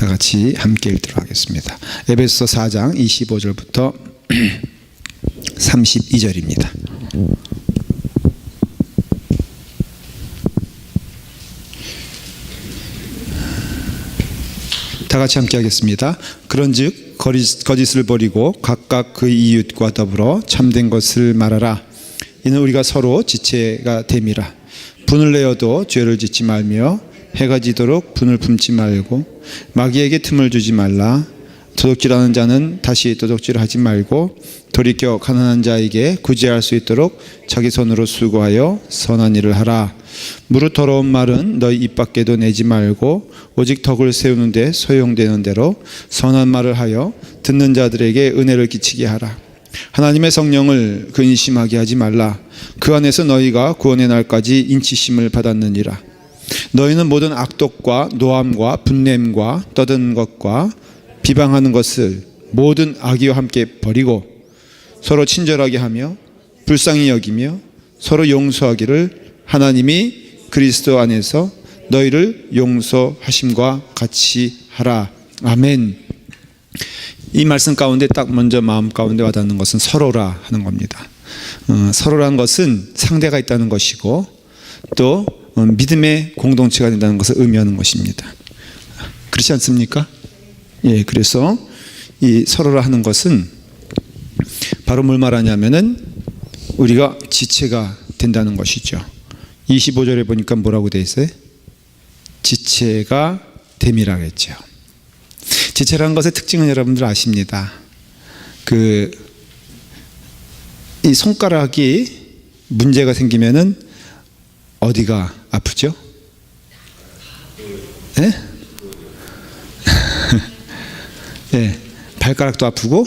다 같이 함께 읽도록 하겠습니다. 에베소서 4장 25절부터 32절입니다. 다 같이 함께 하겠습니다. 그런즉 거짓을 버리고 각각 그 이웃과 더불어 참된 것을 말하라. 이는 우리가 서로 지체가 됨이라. 분을 내어도 죄를 짓지 말며 해가 지도록 분을 품지 말고 마귀에게 틈을 주지 말라. 도둑질하는 자는 다시 도둑질하지 말고 돌이켜 가난한 자에게 구제할 수 있도록 자기 손으로 수고하여 선한 일을 하라. 무릇 더러운 말은 너희 입 밖에도 내지 말고 오직 덕을 세우는 데 소용되는 대로 선한 말을 하여 듣는 자들에게 은혜를 끼치게 하라. 하나님의 성령을 근심하게 하지 말라. 그 안에서 너희가 구원의 날까지 인치심을 받았느니라. 너희는 모든 악독과 노함과 분냄과 떠드는 것과 비방하는 것을 모든 악의와 함께 버리고 서로 친절하게 하며 불쌍히 여기며 서로 용서하기를 하나님이 그리스도 안에서 너희를 용서하심과 같이 하라. 아멘. 이 말씀 가운데 딱 먼저 마음 가운데 와닿는 것은 서로라 하는 겁니다. 서로라는 것은 상대가 있다는 것이고 또 믿음의 공동체가 된다는 것을 의미하는 것입니다. 그렇지 않습니까? 예, 그래서 이 서로라 하는 것은 바로 뭘 말하냐면은 우리가 지체가 된다는 것이죠. 25절에 보니까 뭐라고 돼 있어요? 지체가 됨이라고 했죠. 지체라는 것의 특징은 여러분들 아십니다. 이 손가락이 문제가 생기면은 어디가 아프죠? 예? 예, 발가락도 아프고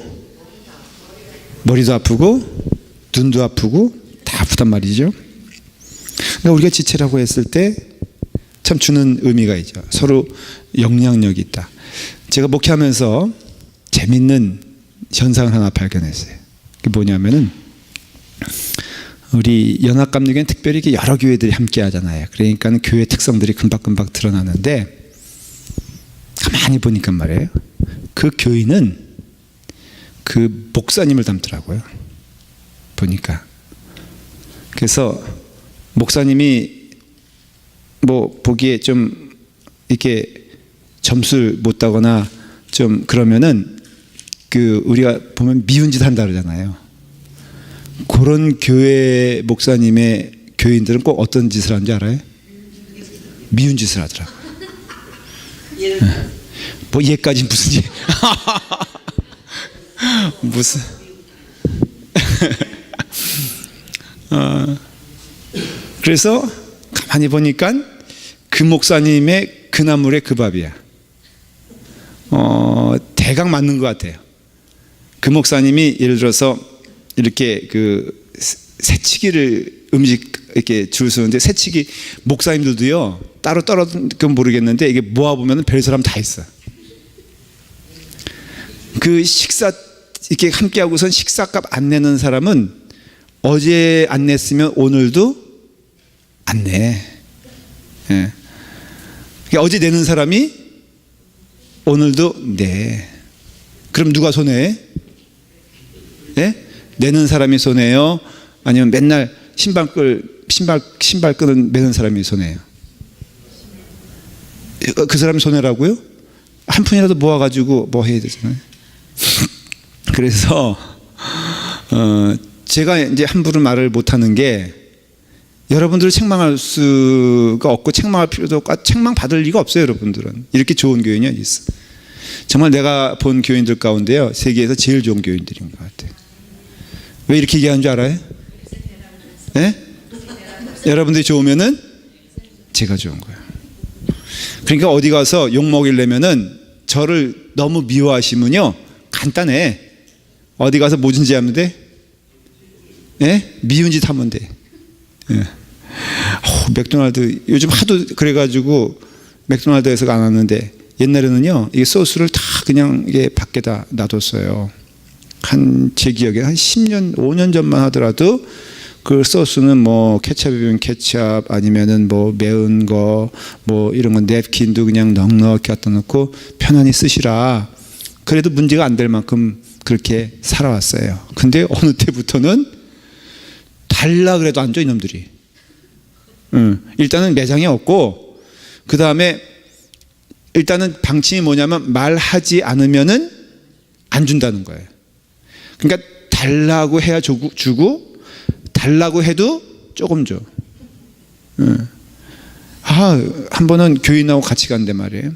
머리도 아프고 눈도 아프고 다 아프단 말이죠. 그러니까 우리가 지체라고 했을 때 참 주는 의미가 있죠. 서로 영향력이 있다. 제가 목회하면서 재밌는 현상을 하나 발견했어요. 그게 뭐냐면은 우리 연합감리교회는 특별히 이렇게 여러 교회들이 함께 하잖아요. 그러니까 교회 특성들이 금박금박 드러나는데 가만히 보니까 말이에요. 그 교인은 그 목사님을 닮더라고요. 보니까. 그래서 목사님이 뭐 보기에 좀 이렇게 점수를 못 따거나 좀 그러면은 우리가 보면 미운 짓 한다 그러잖아요. 그런 교회 목사님의 교인들은 꼭 어떤 짓을 하는지 알아요? 미운 짓을 하더라고요. 뭐 얘까지 무슨 짓 무슨 그래서 가만히 보니까 그 목사님의 그 나물의 그 밥이야. 대강 맞는 것 같아요. 그 목사님이 예를 들어서 이렇게 새치기를 음식 이렇게 줄 서는데 새치기 목사님들도요 따로 떨어진 건 모르겠는데 이게 모아보면 별 사람 다 있어. 그 식사 이렇게 함께 하고선 식사값 안 내는 사람은 어제 안 냈으면 오늘도 안 내. 예. 그러니까 어제 내는 사람이 오늘도 내. 그럼 누가 손해해? 예? 내는 사람이 손해요? 아니면 맨날 신발끈을 매는 사람이 손해요? 그 사람이 손해라고요? 한 푼이라도 모아가지고 뭐 해야 되잖아요. 그래서 제가 이제 함부로 말을 못하는 게 여러분들을 책망할 수가 없고 책망할 필요도 없고 책망 받을 리가 없어요. 여러분들은 이렇게 좋은 교인이 어디 있어? 정말 내가 본 교인들 가운데요 세계에서 제일 좋은 교인들인 것 같아요. 왜 이렇게 얘기하는 줄 알아요? 네? 여러분들이 좋으면은 제가 좋은 거예요. 그러니까 어디 가서 욕 먹이려면은 저를 너무 미워하시면요 간단해. 어디 가서 뭐 준지 하면 돼? 예? 미운 짓 하면 돼. 예. 맥도날드 요즘 하도 그래가지고 맥도날드에서 안 왔는데 옛날에는요 이게 소스를 다 그냥 이게 밖에다 놔뒀어요. 제 기억에 한 10년 5년 전만 하더라도 그 소스는 뭐 케찹이면 케찹, 아니면은 뭐 매운 거, 뭐 이런 거 냅킨도 그냥 넉넉히 갖다 놓고 편안히 쓰시라. 그래도 문제가 안 될 만큼 그렇게 살아왔어요. 근데 어느 때부터는 달라 그래도 안 줘, 이놈들이. 일단은 매장에 없고, 그 다음에 일단은 방침이 뭐냐면 말하지 않으면은 안 준다는 거예요. 그러니까 달라고 해야 주고, 달라고 해도 조금 줘. 한 번은 교인하고 같이 갔는데 말이에요.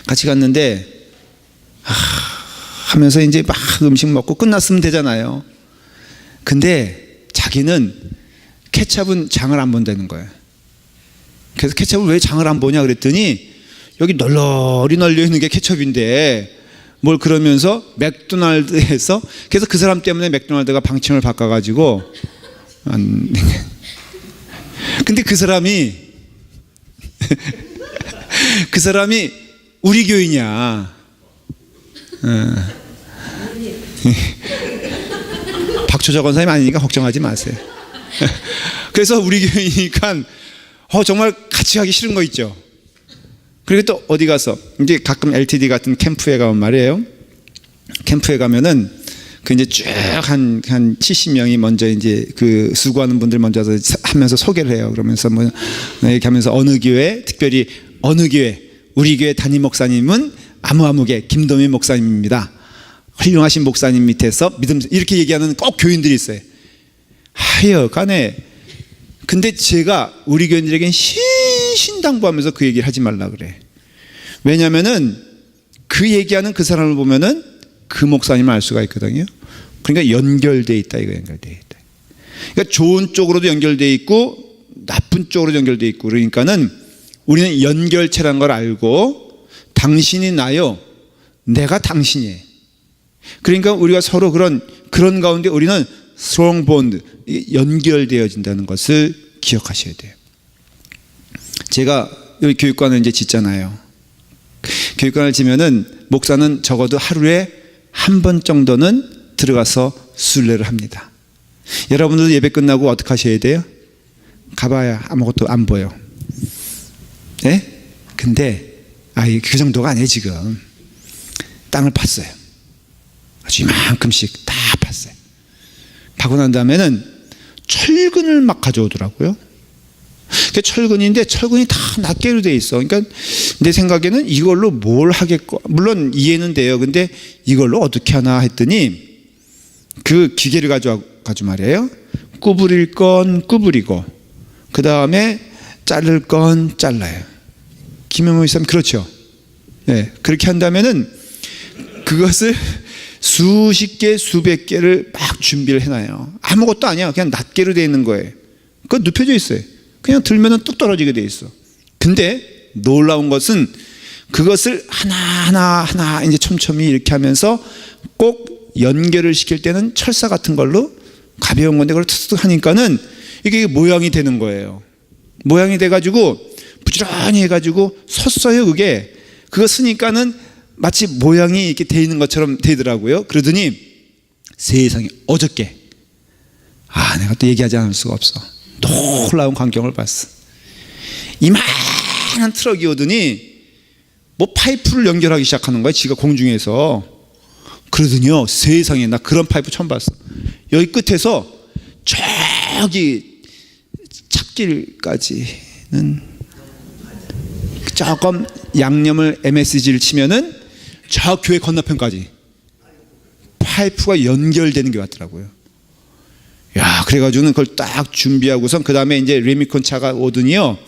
같이 갔는데 하면서 이제 막 음식 먹고 끝났으면 되잖아요. 근데 자기는 케찹은 장을 안 본다는 거예요. 그래서 케찹을 왜 장을 안 보냐 그랬더니 여기 널널이 널려 있는 게 케첩인데 뭘 그러면서 맥도날드에서, 그래서 그 사람 때문에 맥도날드가 방침을 바꿔가지고 근데 그 사람이 우리 교인이야. 박초자 권사님 아니니까 걱정하지 마세요. 그래서 우리 교인이니까 정말 같이 가기 싫은 거 있죠. 그리고 또 어디 가서 이제 가끔 LTD 같은 캠프에 가면 말이에요. 캠프에 가면은 그 이제 쭉 한 70명이 먼저 이제 그 수고하는 분들 먼저 하면서 소개를 해요. 그러면서 뭐 이렇게 하면서 어느 교회, 특별히 어느 교회, 우리 교회 담임 목사님은 아무개 김도민 목사님입니다. 훌륭하신 목사님 밑에서 믿음, 이렇게 얘기하는 꼭 교인들이 있어요. 하여간에 근데 제가 우리 교인들에겐 신신당부하면서 그 얘기를 하지 말라 그래. 왜냐면은 그 얘기하는 그 사람을 보면은 그 목사님을 알 수가 있거든요. 그러니까 연결돼 있다, 이거 연결돼 있다. 그러니까 좋은 쪽으로도 연결돼 있고 나쁜 쪽으로도 연결돼 있고, 그러니까는 우리는 연결체라는 걸 알고 당신이 나요, 내가 당신이에요. 그러니까 우리가 서로 그런 가운데 우리는 strong bond, 연결되어진다는 것을 기억하셔야 돼요. 제가 여기 교육관을 이제 짓잖아요. 교육관을 지면은 목사는 적어도 하루에 한 번 정도는 들어가서 순례를 합니다. 여러분들도 예배 끝나고 어떻게 하셔야 돼요? 가봐야 아무것도 안 보여. 예? 근데 그 정도가 아니에요. 지금 땅을 팠어요. 아주 이만큼씩 다 팠어요. 파고 난 다음에는 철근을 막 가져오더라고요. 그 철근인데 철근이 다 낱개로 돼 있어. 그러니까 내 생각에는 이걸로 뭘 하겠고, 물론 이해는 돼요. 근데 이걸로 어떻게 하나 했더니 그 기계를 가지고 말이에요. 구부릴 건 구부리고, 그 다음에 자를 건 잘라요. 김영호 이사님 그렇죠. 네, 그렇게 한다면은 그것을 수십 개, 수백 개를 막 준비를 해놔요. 아무것도 아니야. 그냥 낱개로 되어 있는 거예요. 그거 눕혀져 있어요. 그냥 들면은 뚝 떨어지게 돼 있어. 근데 놀라운 것은 그것을 하나 이제 촘촘히 이렇게 하면서 꼭 연결을 시킬 때는 철사 같은 걸로, 가벼운 건데 그걸 툭툭 하니까는 이게 모양이 되는 거예요. 모양이 돼가지고 부지런히 해가지고 섰어요. 그거 쓰니까는 마치 모양이 이렇게 돼 있는 것처럼 되더라고요. 그러더니 세상에 어저께 내가 또 얘기하지 않을 수가 없어. 놀라운 광경을 봤어. 이만한 트럭이 오더니 뭐 파이프를 연결하기 시작하는 거야. 지가 공중에서. 그러더니요, 세상에 나 그런 파이프 처음 봤어. 여기 끝에서 저기 찻길까지는 조금 양념을 MSG를 치면은 저 교회 건너편까지 파이프가 연결되는 게 왔더라고요. 야, 그래가지고는 그걸 딱 준비하고선 그 다음에 이제 레미콘 차가 오더니요,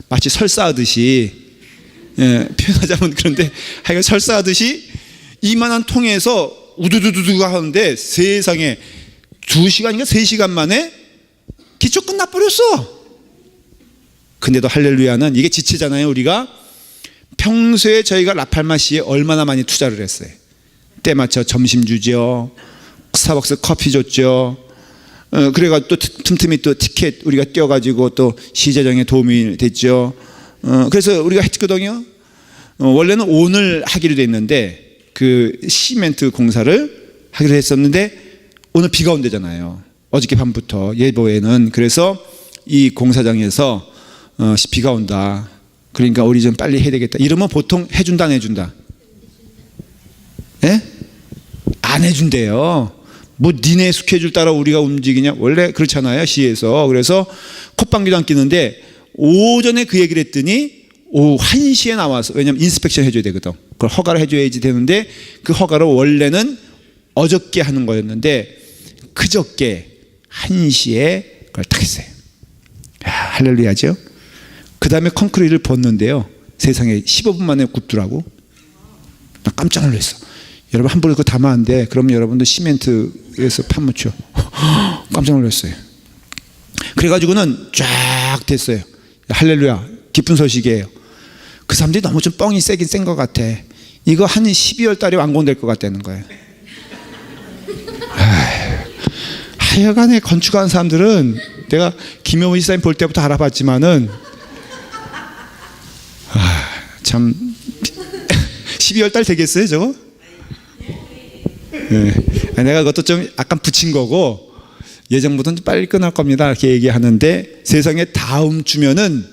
마치 설사하듯이, 표현하자면 그런데 하여간 설사하듯이 이만한 통에서 우두두두두 하는데 세상에 2시간인가 3시간 만에 기초 끝나버렸어. 근데도 할렐루야는 이게 지체잖아요. 우리가 평소에 저희가 라팔마시에 얼마나 많이 투자를 했어요. 때 맞춰 점심 주죠, 스타벅스 커피 줬죠. 그래가 또 틈틈이 또 티켓 우리가 떼어가지고 또 시재정에 도움이 됐죠. 그래서 우리가 했거든요. 원래는 오늘 하기로 됐는데 그 시멘트 공사를 하기로 했었는데 오늘 비가 온대잖아요. 어저께 밤부터 예보에는. 그래서 이 공사장에서 비가 온다. 그러니까 우리 좀 빨리 해야 되겠다. 이러면 보통 해준다 안 해준다? 예? 안 해준대요. 뭐 니네 스케줄 따라 우리가 움직이냐? 원래 그렇잖아요, 시에서. 그래서 콧방귀도 안 끼는데 오전에 그 얘기를 했더니 오후 1시에 나와서, 왜냐면 인스펙션 해줘야 되거든. 그걸 허가를 해줘야지 되는데 그 허가를 원래는 어저께 하는 거였는데 그저께 1시에 그걸 딱 했어요. 할렐루야죠. 그 다음에 콘크리트를 붓는데요, 세상에 15분 만에 굽더라고. 나 깜짝 놀랐어. 여러분 한 번에 그거 담아 안 돼. 그럼 여러분들 시멘트에서 파묻혀. 깜짝 놀랐어요. 그래가지고는 쫙 됐어요. 할렐루야, 기쁜 소식이에요. 그 사람들이 너무 좀 뻥이 세긴 센 것 같아. 이거 한 12월 달에 완공될 것 같다는 거예요. 하여간에 건축하는 사람들은 내가 김효문 지사님 볼 때부터 알아봤지만은 참 12월 달 되겠어요 저거? 네. 내가 그것도 좀 약간 붙인 거고 예정보다는 빨리 끝날 겁니다 이렇게 얘기하는데, 세상에 다음 주면은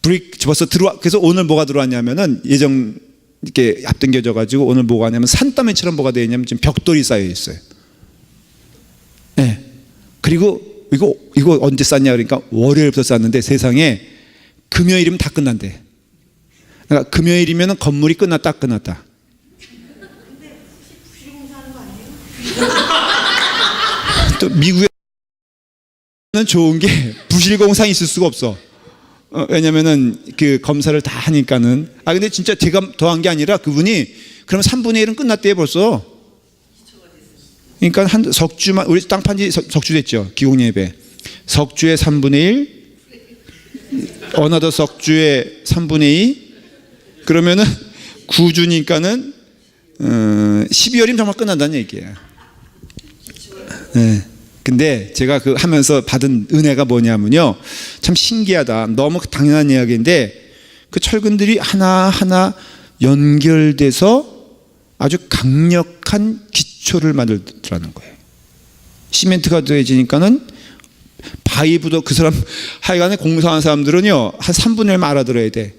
브릭 벌써 들어와. 그래서 오늘 뭐가 들어왔냐면은 예정 이렇게 앞당겨져 가지고 오늘 뭐가 하냐면 산더미처럼 뭐가 되어 있냐면 지금 벽돌이 쌓여 있어요. 네. 그리고 이거 언제 쌌냐 그러니까 월요일부터 쌌는데 세상에 금요일이면 다 끝난대. 그러니까 금요일이면 건물이 끝났다. 근데 부실공사하는 거 아니에요? 또 미국에는 좋은 게 부실공사가 있을 수가 없어. 왜냐면은 그 검사를 다 하니까는. 근데 진짜 제가 더한 게 아니라 그분이 그럼 3분의 1은 끝났대요 벌써. 그러니까 한 석주만, 우리 땅 판지 석주 됐죠. 기공예배. 석주의 3분의 1, 어나더 석주의 3분의 2, 그러면은 9주니까는 12월이면 정말 끝난다는 얘기예요. 네. 근데 제가 그 하면서 받은 은혜가 뭐냐면요, 참 신기하다. 너무 당연한 이야기인데 그 철근들이 하나하나 연결돼서 아주 강력한 기초를 만들더라는 거예요. 시멘트가 더해지니까는 바위부터, 그 사람 하여간에 공사하는 사람들은요 한 3분의 1만 알아들어야 돼.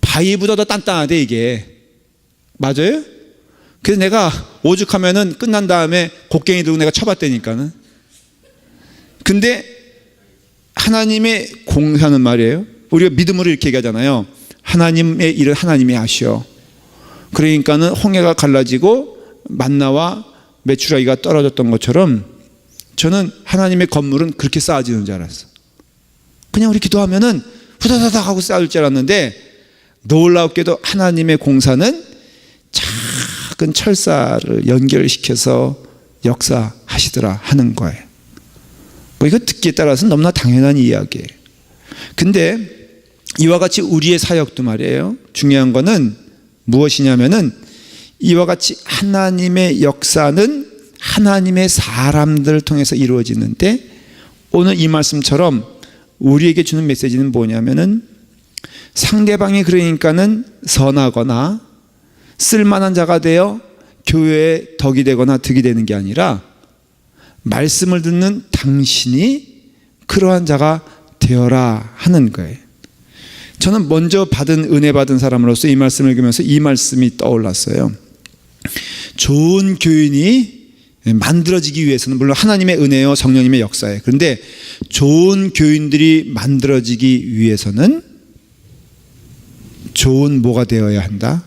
바위보다 더 단단하대 이게. 맞아요? 그래서 내가 오죽하면은 끝난 다음에 곡괭이 들고 내가 쳐봤다니까는. 근데 하나님의 공사는 말이에요, 우리가 믿음으로 이렇게 얘기하잖아요. 하나님의 일을 하나님이 하시오. 그러니까는 홍해가 갈라지고 만나와 메추라기가 떨어졌던 것처럼 저는 하나님의 건물은 그렇게 쌓아지는 줄 알았어. 그냥 우리 기도하면은 후다다닥 하고 쌓을 줄 알았는데 놀랍게도 하나님의 공사는 작은 철사를 연결시켜서 역사하시더라 하는 거예요. 뭐 이거 듣기에 따라서는 너무나 당연한 이야기예요. 근데 이와 같이 우리의 사역도 말이에요, 중요한 거는 무엇이냐면은 이와 같이 하나님의 역사는 하나님의 사람들을 통해서 이루어지는데, 오늘 이 말씀처럼 우리에게 주는 메시지는 뭐냐면은 상대방이 그러니까는 선하거나 쓸만한 자가 되어 교회에 덕이 되거나 득이 되는 게 아니라 말씀을 듣는 당신이 그러한 자가 되어라 하는 거예요. 저는 먼저 은혜 받은 사람으로서 이 말씀을 읽으면서 이 말씀이 떠올랐어요. 좋은 교인이 만들어지기 위해서는, 물론 하나님의 은혜요 성령님의 역사예요. 그런데 좋은 교인들이 만들어지기 위해서는 좋은 뭐가 되어야 한다?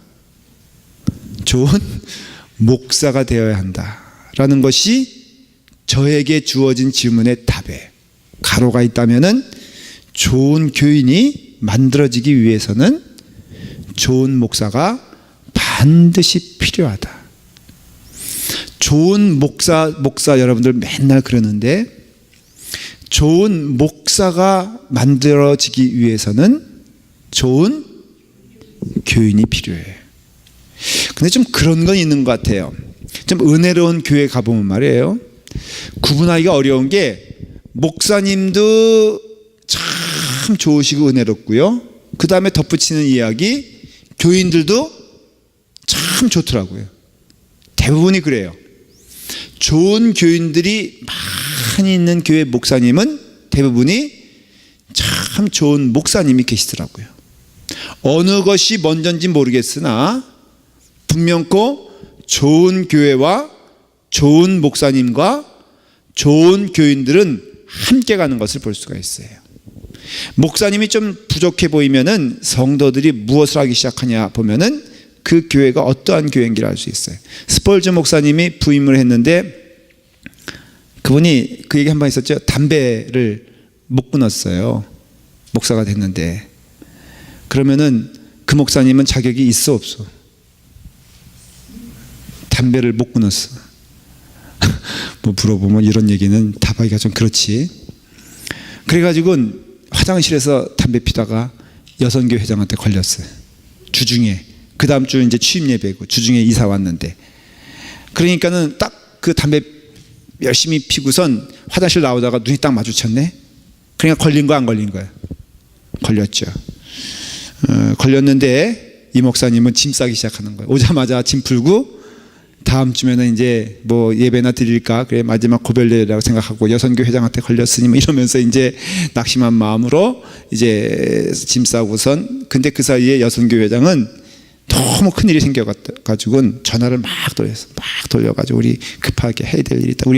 좋은 목사가 되어야 한다라는 것이 저에게 주어진 질문의 답에 가로가 있다면은, 좋은 교인이 만들어지기 위해서는 좋은 목사가 반드시 필요하다. 좋은 목사 여러분들 맨날 그러는데, 좋은 목사가 만들어지기 위해서는 좋은 교인이 필요해. 근데 좀 그런 건 있는 것 같아요. 좀 은혜로운 교회 가보면 말이에요, 구분하기가 어려운 게 목사님도 참 좋으시고 은혜롭고요, 그 다음에 덧붙이는 이야기 교인들도 참 좋더라고요. 대부분이 그래요. 좋은 교인들이 한이 있는 교회 목사님은 대부분이 참 좋은 목사님이 계시더라고요. 어느 것이 먼저인지 모르겠으나 분명코 좋은 교회와 좋은 목사님과 좋은 교인들은 함께 가는 것을 볼 수가 있어요. 목사님이 좀 부족해 보이면은 성도들이 무엇을 하기 시작하냐 보면은 그 교회가 어떠한 교회인지를 알 수 있어요. 스펄전 목사님이 부임을 했는데 그분이 그 얘기 한 번 있었죠. 담배를 못 끊었어요. 목사가 됐는데. 그러면은 그 목사님은 자격이 있어 없어? 담배를 못 끊었어. 뭐 물어보면 이런 얘기는 답하기가 좀 그렇지. 그래가지고 화장실에서 담배 피다가 여선교 회장한테 걸렸어요. 주중에. 그 다음 주 이제 취임 예배고 주중에 이사 왔는데. 그러니까는 딱 그 담배 열심히 피고선 화장실 나오다가 눈이 딱 마주쳤네. 그러니까 걸린 거야, 안 걸린 거야? 걸렸죠. 걸렸는데 이 목사님은 짐 싸기 시작하는 거예요. 오자마자 짐 풀고 다음 주면은 이제 뭐 예배나 드릴까, 그래 마지막 고별례라고 생각하고 여선교 회장한테 걸렸으니 뭐 이러면서 이제 낙심한 마음으로 이제 짐 싸고선, 근데 그 사이에 여선교 회장은 너무 큰일이 생겨가지고 전화를 막 돌려가지고 우리 급하게 해야 될 일이 있다.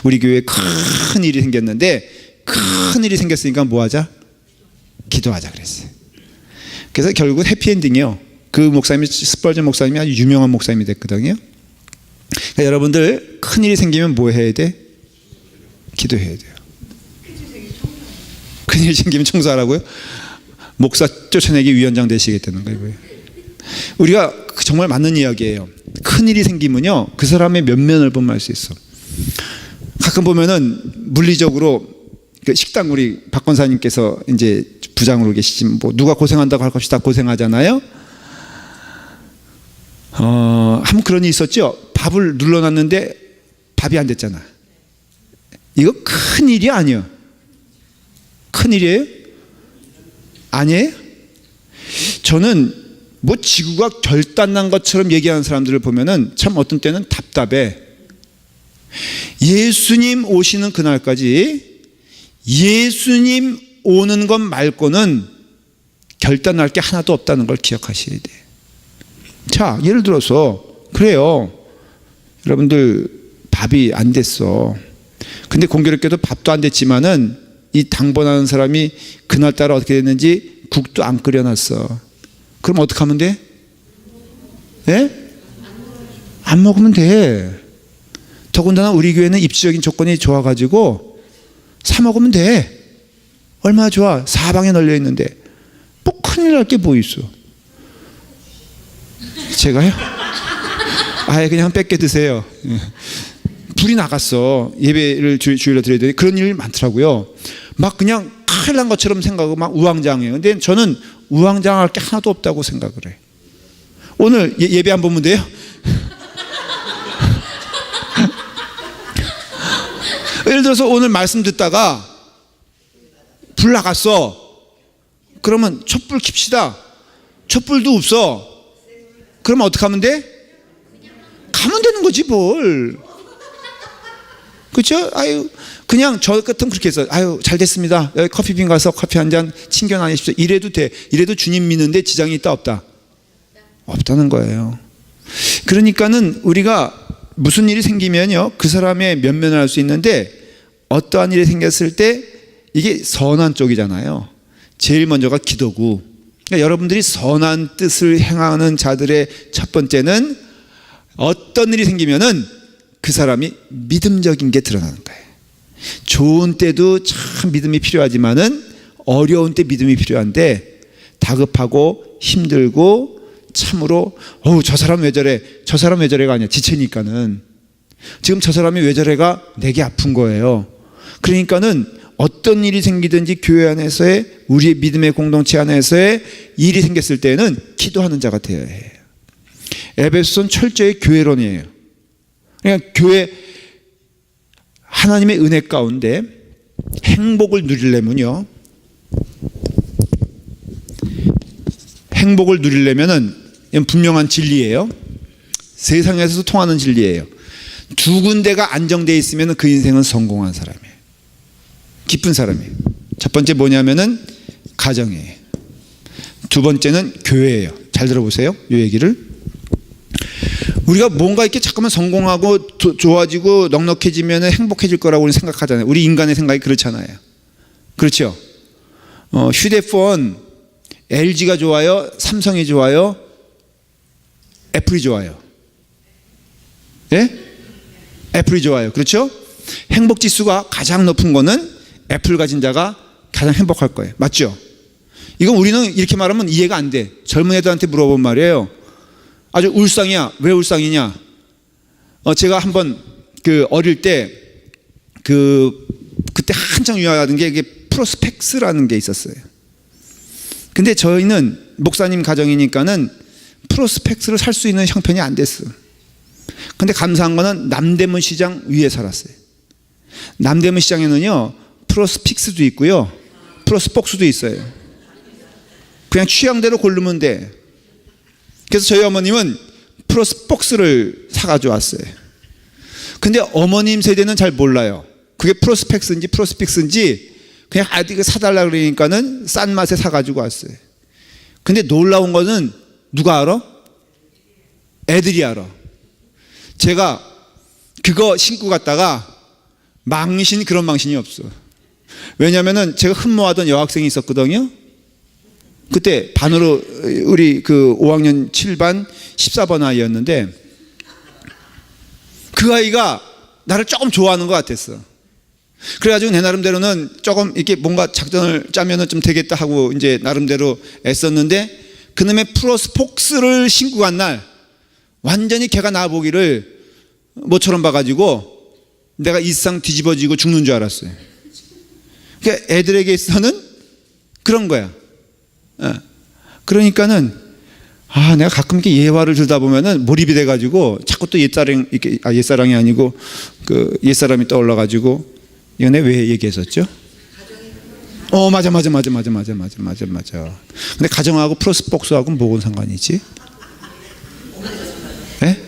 우리 교회에 큰 일이 생겼는데, 큰 일이 생겼으니까 뭐 하자? 기도하자 그랬어요. 그래서 결국 해피엔딩이요. 그 목사님이 스펄전 목사님이 아주 유명한 목사님이 됐거든요. 그러니까 여러분들 큰 일이 생기면 뭐 해야 돼? 기도해야 돼요. 큰 일이 생기면 청소하라고요? 목사 쫓아내기 위원장 되시겠다는 거예요. 우리가 정말 맞는 이야기예요. 큰 일이 생기면요, 그 사람의 면면을 보면 알 수 있어. 가끔 보면은 물리적으로 식당 우리 박 권사님께서 이제 부장으로 계시지 뭐 누가 고생한다고 할 것 없이 다 고생하잖아요. 한 그런 일이 있었죠. 밥을 눌러놨는데 밥이 안 됐잖아. 이거 큰 일이 아니에요. 큰 일이에요? 아니에요? 저는 뭐 지구가 결단난 것처럼 얘기하는 사람들을 보면은 참 어떤 때는 답답해. 예수님 오시는 그날까지 예수님 오는 것 말고는 결단할 게 하나도 없다는 걸 기억하셔야 돼. 자, 예를 들어서 그래요. 여러분들 밥이 안 됐어. 근데 공교롭게도 밥도 안 됐지만은 이 당번하는 사람이 그날따라 어떻게 됐는지 국도 안 끓여놨어. 그럼 어떻게 하면 돼? 예? 안 먹으면 돼. 더군다나 우리 교회는 입지적인 조건이 좋아가지고 사 먹으면 돼. 얼마나 좋아. 사방에 널려 있는데 뭐 큰일 날 게 뭐 있어. 제가요? 아예 그냥 뺏게 드세요. 불이 나갔어. 예배를 주일로 드려야 되는데 그런 일 많더라고요. 막 그냥 큰일 난 것처럼 생각하고 막 우왕좌왕해요. 근데 저는 우왕좌왕할 게 하나도 없다고 생각을 해. 오늘 예배 안 보면 돼요? 예를 들어서 오늘 말씀 듣다가 불 나갔어. 그러면 촛불 킵시다. 촛불도 없어. 그러면 어떻게 하면 돼? 가면 되는 거지 뭘. 그렇죠? 아유, 그냥 저 같으면 그렇게 해서 아유 잘 됐습니다. 여기 커피빈 가서 커피 한 잔 챙겨 다니십시오. 이래도 돼. 이래도 주님 믿는데 지장이 있다 없다? 없다는 거예요. 그러니까는 우리가 무슨 일이 생기면요, 그 사람의 면면을 알 수 있는데 어떠한 일이 생겼을 때 이게 선한 쪽이잖아요. 제일 먼저가 기도고. 그러니까 여러분들이 선한 뜻을 행하는 자들의 첫 번째는 어떤 일이 생기면은 그 사람이 믿음적인 게 드러나는 거예요. 좋은 때도 참 믿음이 필요하지만은 어려운 때 믿음이 필요한데 다급하고 힘들고 참으로 저 사람 왜 저래, 저 사람 왜 저래가 아니야. 지체니까는 지금 저 사람이 왜 저래가 내게 아픈 거예요. 그러니까는 어떤 일이 생기든지 교회 안에서의 우리의 믿음의 공동체 안에서의 일이 생겼을 때는 기도하는 자가 되어야 해요. 에베소서는 철저히 교회론이에요. 그러니까 교회 하나님의 은혜 가운데 행복을 누리려면요, 행복을 누리려면은 분명한 진리예요. 세상에서도 통하는 진리예요. 두 군데가 안정되어 있으면 그 인생은 성공한 사람이에요. 기쁜 사람이에요. 첫 번째 뭐냐면은 가정이에요. 두 번째는 교회예요. 잘 들어보세요. 이 얘기를. 우리가 뭔가 이렇게 자꾸만 성공하고 좋아지고 넉넉해지면 행복해질 거라고 우리는 생각하잖아요. 우리 인간의 생각이 그렇잖아요. 그렇죠? 휴대폰 LG가 좋아요? 삼성이 좋아요? 애플이 좋아요? 예? 애플이 좋아요. 그렇죠? 행복 지수가 가장 높은 거는 애플 가진 자가 가장 행복할 거예요. 맞죠? 이건 우리는 이렇게 말하면 이해가 안 돼. 젊은 애들한테 물어본 말이에요. 아주 울상이야. 왜 울상이냐? 제가 한번 어릴 때 그때 한창 유행하던 게 이게 프로스펙스라는 게 있었어요. 근데 저희는 목사님 가정이니까는 프로스펙스를 살 수 있는 형편이 안 됐어. 근데 감사한 거는 남대문 시장 위에 살았어요. 남대문 시장에는요 프로스픽스도 있고요 프로스폭스도 있어요. 그냥 취향대로 고르면 돼. 그래서 저희 어머님은 프로스폭스를 사가지고 왔어요. 근데 어머님 세대는 잘 몰라요. 그게 프로스펙스인지 프로스픽스인지 그냥 아디가 사달라 그러니까는 싼 맛에 사가지고 왔어요. 근데 놀라운 거는 누가 알아? 애들이 알아. 제가 그거 신고 갔다가 그런 망신이 없어. 왜냐면은 제가 흠모하던 여학생이 있었거든요. 그때 반으로 우리 5학년 7반 14번 아이였는데 그 아이가 나를 조금 좋아하는 것 같았어. 그래가지고 내 나름대로는 조금 이렇게 뭔가 작전을 짜면은 좀 되겠다 하고 이제 나름대로 애썼는데 그놈의 프로스폭스를 신고 간 날 완전히 걔가 나보기를 모처럼 봐가지고 내가 일상 뒤집어지고 죽는 줄 알았어요. 그러니까 애들에게 있어서는 그런 거야. 그러니까는 내가 가끔 이렇게 예화를 들다 보면은 몰입이 돼가지고 자꾸 또 옛사랑이 아니고 옛사람이 떠올라가지고 이거 내가 왜 얘기했었죠? 맞아. 근데 가정하고 프로스폭스하고 뭐가 상관이지? 예?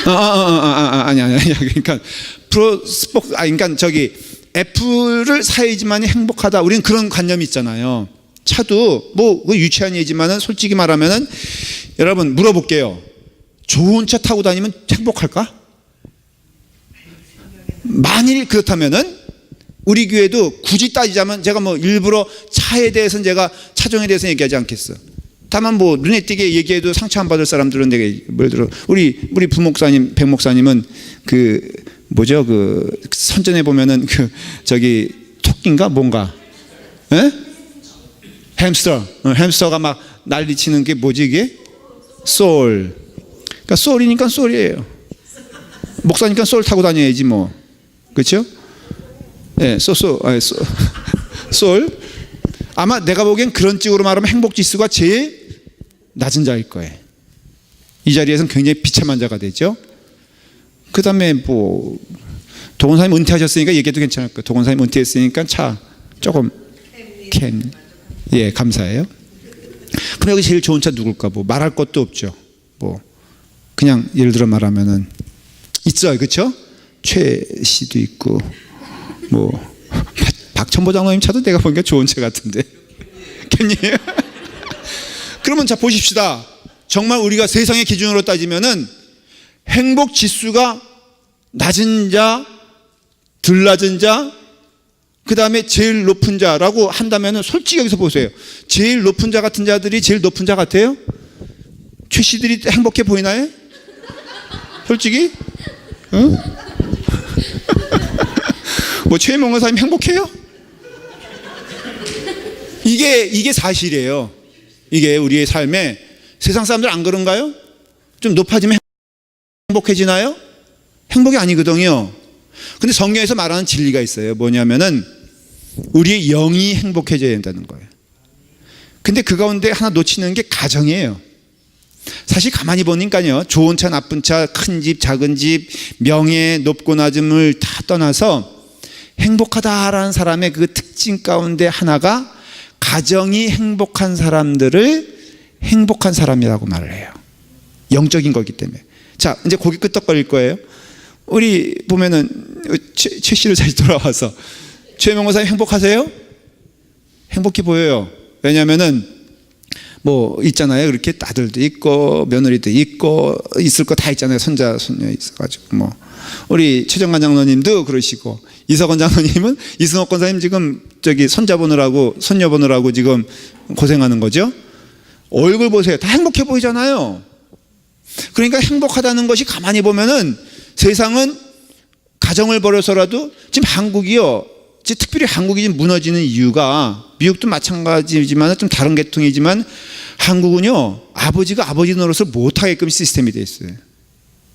아니. 그러니까 프로스폭스, 그러니까 애플을 사야지만이 행복하다. 우리는 그런 관념이 있잖아요. 차도 유치한 얘기지만은 솔직히 말하면은 여러분 물어볼게요. 좋은 차 타고 다니면 행복할까? 만일 그렇다면은 우리 교회도 굳이 따지자면 제가 일부러 차에 대해서는 제가 차종에 대해서는 얘기하지 않겠어. 다만 눈에 띄게 얘기해도 상처 안 받을 사람들은 내가 뭘 들어. 우리 부목사님, 백목사님은 선전에 보면은 토끼인가 뭔가, 에? 햄스터가 막 난리치는 게 뭐지 이게? 소울. 그러니까 소울이니까 소울이에요. 목사니까 소울 타고 다녀야지 뭐, 그렇죠? 예, 소울. 아마 내가 보기엔 그런 쪽으로 말하면 행복 지수가 제일 낮은 자일 거예요. 이 자리에서는 굉장히 비참한 자가 되죠. 그 다음에 도건사님 은퇴하셨으니까 얘기해도 괜찮을 거예요. 도건사님 은퇴했으니까 차 조금 감사해요. 그럼 여기 제일 좋은 차 누굴까? 말할 것도 없죠. 그냥 예를 들어 말하면은 있어요, 그렇죠? 최 씨도 있고 박천보 장로님 차도 내가 보니까 좋은 차 같은데. 겠니? 그러면 자 보십시다. 정말 우리가 세상의 기준으로 따지면은 행복 지수가 낮은 자, 덜 낮은 자, 그 다음에 제일 높은 자라고 한다면은 솔직히 여기서 보세요. 제일 높은 자 같은 자들이 제일 높은 자 같아요? 최 씨들이 행복해 보이나요? 솔직히? 최명원 사님 행복해요? 이게 사실이에요. 이게 우리의 삶에 세상 사람들 안 그런가요? 좀 높아지면 행복해지나요? 행복이 아니거든요. 근데 성경에서 말하는 진리가 있어요. 뭐냐면은 우리의 영이 행복해져야 된다는 거예요. 근데 그 가운데 하나 놓치는 게 가정이에요. 사실 가만히 보니까요, 좋은 차, 나쁜 차, 큰 집, 작은 집, 명예, 높고 낮음을 다 떠나서 행복하다라는 사람의 그 특징 가운데 하나가 가정이 행복한 사람들을 행복한 사람이라고 말을 해요. 영적인 거기 때문에. 자, 이제 고개 끄덕거릴 거예요. 우리 보면은 최 씨를 다시 돌아와서 최명호 사님 행복하세요? 행복해 보여요. 왜냐하면은 뭐 있잖아요. 그렇게 아들도 있고 며느리도 있고 있을 거 다 있잖아요. 손자 손녀 있어가지고 뭐 우리 최정관 장로님도 그러시고 이석원 장로님은 이승옥 권사님 지금 저기 손자 보느라고 손녀 보느라고 지금 고생하는 거죠. 얼굴 보세요. 다 행복해 보이잖아요. 그러니까 행복하다는 것이 가만히 보면은 세상은 가정을 벌여서라도 지금 한국이요. 특별히 한국이 지금 무너지는 이유가 미국도 마찬가지지만 좀 다른 계통이지만 한국은요 아버지가 아버지 노릇을 못하게끔 시스템이 돼 있어요.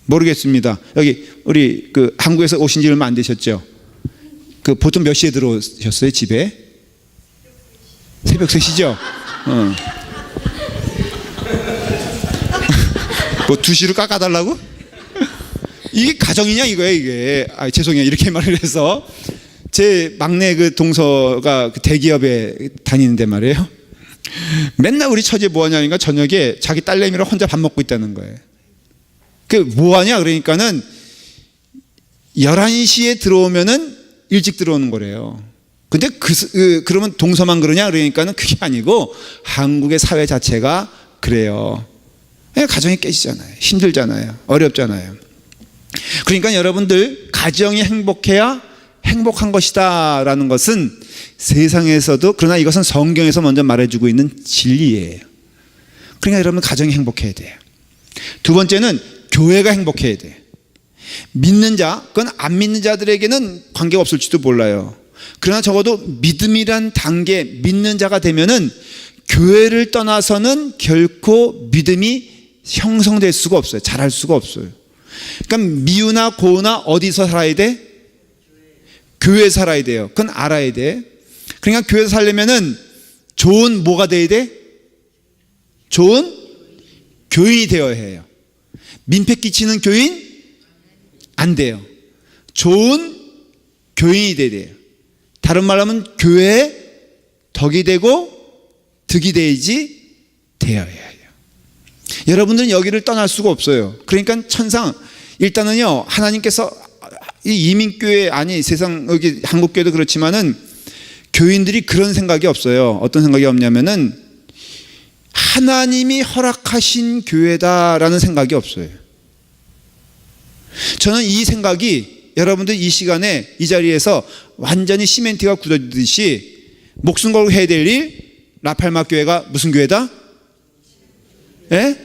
모르겠습니다. 여기 우리 그 한국에서 오신 지 얼마 안 되셨죠? 그 보통 몇 시에 들어오셨어요 집에? 새벽 3시죠? 뭐 2시로 깎아달라고? 이게 가정이냐 이거예요 이게. 죄송해요 이렇게 말을 해서. 제 막내 그 동서가 그 대기업에 다니는데 말이에요. 맨날 우리 처제 뭐하냐니까 저녁에 자기 딸내미랑 혼자 밥 먹고 있다는 거예요. 그 뭐하냐 그러니까는 11시에 들어오면은 일찍 들어오는 거래요. 근데 그러면 동서만 그러냐 그러니까는 그게 아니고 한국의 사회 자체가 그래요. 가정이 깨지잖아요. 힘들잖아요. 어렵잖아요. 그러니까 여러분들 가정이 행복해야 행복한 것이다 라는 것은 세상에서도 그러나 이것은 성경에서 먼저 말해주고 있는 진리예요. 그러니까 여러분 가정이 행복해야 돼요. 두 번째는 교회가 행복해야 돼요. 믿는 자, 그건 안 믿는 자들에게는 관계가 없을지도 몰라요. 그러나 적어도 믿음이란 단계 믿는 자가 되면은 교회를 떠나서는 결코 믿음이 형성될 수가 없어요. 자랄 수가 없어요. 그러니까 미우나 고우나 어디서 살아야 돼? 교회에 살아야 돼요. 그건 알아야 돼. 그러니까 교회에서 살려면은 좋은 뭐가 돼야 돼? 좋은 교인이 되어야 해요. 민폐 끼치는 교인? 안 돼요. 좋은 교인이 돼야 돼요. 다른 말로 하면 교회에 덕이 되고 득이 되지 되어야 해요. 여러분들은 여기를 떠날 수가 없어요. 그러니까 천상 일단은요 하나님께서 이 이민교회 아니 세상 여기 한국교회도 그렇지만은 교인들이 그런 생각이 없어요. 어떤 생각이 없냐면은 하나님이 허락하신 교회다라는 생각이 없어요. 저는 이 생각이 여러분들 이 시간에 이 자리에서 완전히 시멘트가 굳어지듯이 목숨 걸고 해야 될 일 라팔마 교회가 무슨 교회다? 예?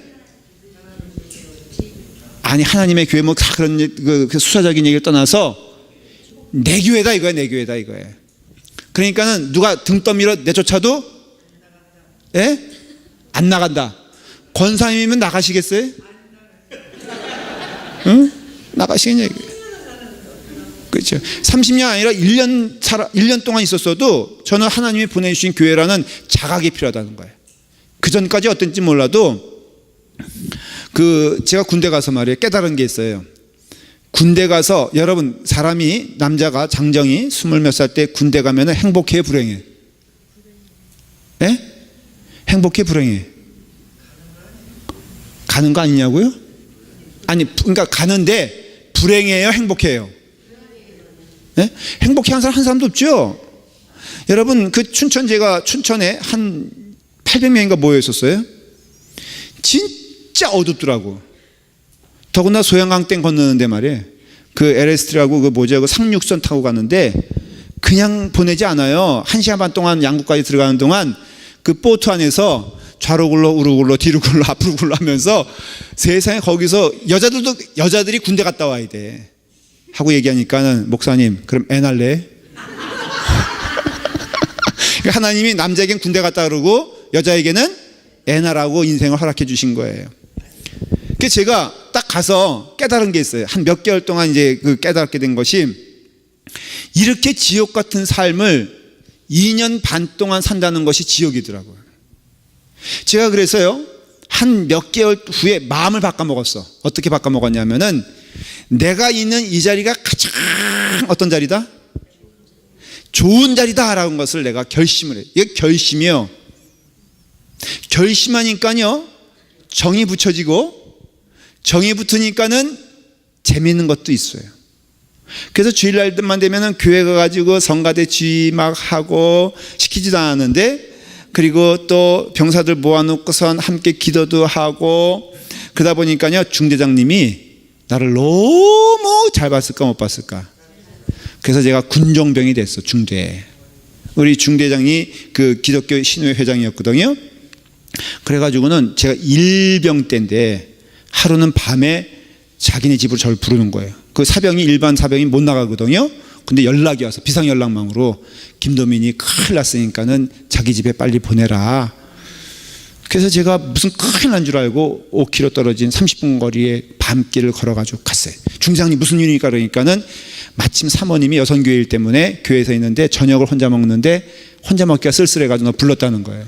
아니 하나님의 교회 뭐 다 그런 그 수사적인 얘기를 떠나서 내 교회다 이거야. 내 교회다 이거야. 그러니까는 누가 등 떠밀어 내쫓아도 예? 안 나간다. 권사님이면 나가시겠어요? 응? 나가시겠냐 이거야. 그렇죠. 30년 아니라 1년 동안 있었어도 저는 하나님이 보내주신 교회라는 자각이 필요하다는 거예요. 그 전까지 어떤지 몰라도 제가 군대 가서 말이에요. 깨달은 게 있어요. 군대 가서 여러분 사람이 남자가 장정이 20몇 살 때 군대 가면 행복해 불행해? 예? 행복해 불행해? 가는 거 아니냐고요? 아니 그러니까 가는데 불행해요 행복해요? 예? 행복해하는 사람 한 사람도 없죠. 여러분 그 제가 춘천에 한 800명인가 모여 있었어요. 진짜 어둡더라고. 더구나 소양강 땡 건너는데 말이에요. 그 LST라고 그 뭐죠? 그 상륙선 타고 가는데 그냥 보내지 않아요. 1시간 반 동안 양구까지 들어가는 동안 그 보트 안에서 좌로 굴러 우로 굴러 뒤로 굴러 앞으로 굴러 하면서 세상에 거기서 여자들이 군대 갔다 와야 돼 하고 얘기하니까는 목사님 그럼 애 날래? 하나님이 남자에겐 군대 갔다 그러고 여자에게는 애 나라고 인생을 허락해 주신 거예요. 그래서 제가 딱 가서 깨달은 게 있어요. 한 몇 개월 동안 이제 그 깨닫게 된 것이 이렇게 지옥 같은 삶을 2년 반 동안 산다는 것이 지옥이더라고요. 제가 그래서요 한 몇 개월 후에 마음을 바꿔먹었어. 어떻게 바꿔먹었냐면은 내가 있는 이 자리가 가장 어떤 자리다? 좋은 자리다라는 것을 내가 결심을 해요. 이게 결심이요. 결심하니까요 정이 붙여지고 정이 붙으니까는 재미있는 것도 있어요. 그래서 주일날만 되면은 교회 가가지고 성가대 지휘 막 하고 시키지도 않았는데, 그리고 또 병사들 모아놓고선 함께 기도도 하고 그러다 보니까요, 중대장님이 나를 너무 잘 봤을까 못 봤을까. 그래서 제가 군종병이 됐어. 중대. 우리 중대장이 그 기독교 신우회 회장이었거든요. 그래가지고는 제가 일병 때인데 하루는 밤에 자기네 집으로 저를 부르는 거예요. 그 사병이, 일반 사병이 못 나가거든요. 근데 연락이 와서 비상연락망으로 김도민이 큰일 났으니까는 자기 집에 빨리 보내라. 그래서 제가 무슨 큰일 난 줄 알고 5km 떨어진 30분 거리에 밤길을 걸어가지고 갔어요. 중장님 무슨 일이니까 그러니까는 마침 사모님이 여성교회 일 때문에 교회에서 있는데 저녁을 혼자 먹는데 혼자 먹기가 쓸쓸해가지고 너 불렀다는 거예요.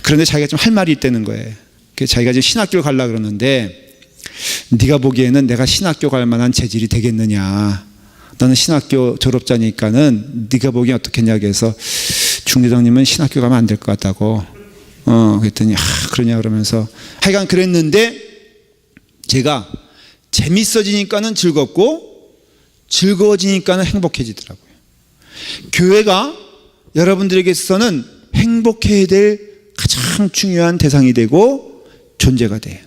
그런데 자기가 좀 할 말이 있다는 거예요. 그래서 자기가 지금 신학교를 가려고 그러는데, 네가 보기에는 내가 신학교 갈 만한 재질이 되겠느냐, 너는 신학교 졸업자니까는 네가 보기엔 어떻겠냐. 그래서 중대장님은 신학교 가면 안 될 것 같다고. 그랬더니 그러냐 그러면서 하여간 그랬는데, 제가 재밌어지니까는 즐겁고 즐거워지니까는 행복해지더라고요. 교회가 여러분들에게 있어서는 행복해야 될 가장 중요한 대상이 되고 존재가 돼요.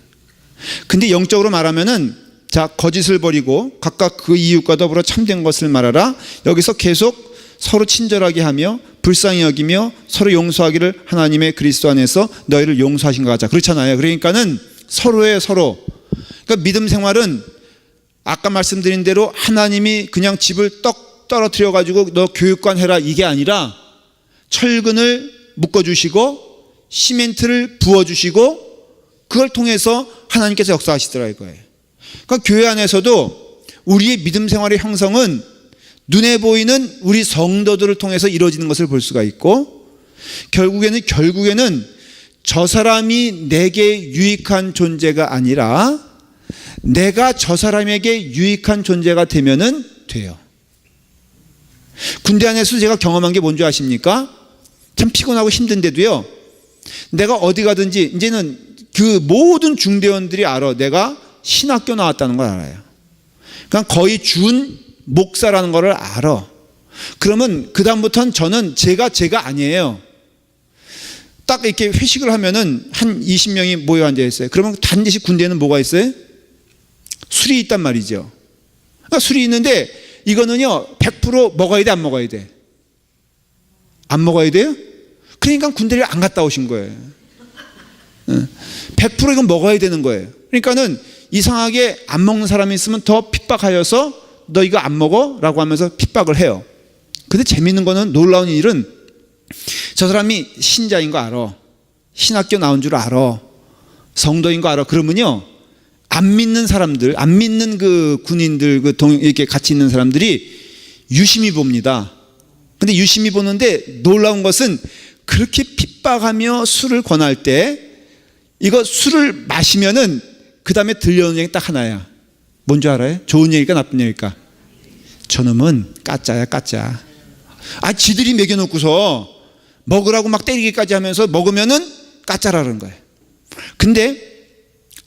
근데 영적으로 말하면은, 자, 거짓을 버리고 각각 그 이웃과 더불어 참된 것을 말하라. 여기서 계속 서로 친절하게 하며 불쌍히 여기며 서로 용서하기를 하나님의 그리스도 안에서 너희를 용서하신 것 같자. 그렇잖아요. 그러니까는 서로의 서로. 그러니까 믿음 생활은 아까 말씀드린 대로 하나님이 그냥 집을 떡 떨어뜨려 가지고 너 교육관 해라 이게 아니라 철근을 묶어주시고 시멘트를 부어주시고 그걸 통해서 하나님께서 역사하시더라 이거예요. 그러니까 교회 안에서도 우리의 믿음 생활의 형성은 눈에 보이는 우리 성도들을 통해서 이루어지는 것을 볼 수가 있고, 결국에는 저 사람이 내게 유익한 존재가 아니라 내가 저 사람에게 유익한 존재가 되면은 돼요. 군대 안에서 제가 경험한 게 뭔지 아십니까? 참 피곤하고 힘든데도요, 내가 어디 가든지 이제는 그 모든 중대원들이 알아. 내가 신학교 나왔다는 걸 알아요. 그러니까 거의 준 목사라는 걸 알아. 그러면 그 다음부터는 저는 제가 아니에요. 딱 이렇게 회식을 하면은 한 20명이 모여 앉아 있어요. 그러면 반드시 군대에는 뭐가 있어요? 술이 있단 말이죠. 그러니까 술이 있는데 이거는요 100% 먹어야 돼, 안 먹어야 돼? 안 먹어야 돼요? 그러니까 군대를 안 갔다 오신 거예요. 100% 이건 먹어야 되는 거예요. 그러니까는 이상하게 안 먹는 사람이 있으면 더 핍박하여서 너 이거 안 먹어? 라고 하면서 핍박을 해요. 근데 재밌는 거는, 놀라운 일은 저 사람이 신자인 거 알아. 신학교 나온 줄 알아. 성도인 거 알아. 그러면요 안 믿는 사람들, 안 믿는 그 군인들, 이렇게 같이 있는 사람들이 유심히 봅니다. 근데 유심히 보는데 놀라운 것은 그렇게 핍박하며 술을 권할 때 이거 술을 마시면은 그 다음에 들려오는 얘기 딱 하나야. 뭔지 알아요? 좋은 얘기일까 나쁜 얘기일까? 저놈은 까짜야 까짜. 지들이 먹여놓고서 먹으라고 막 때리기까지 하면서 먹으면은 까짜라는 거예요. 근데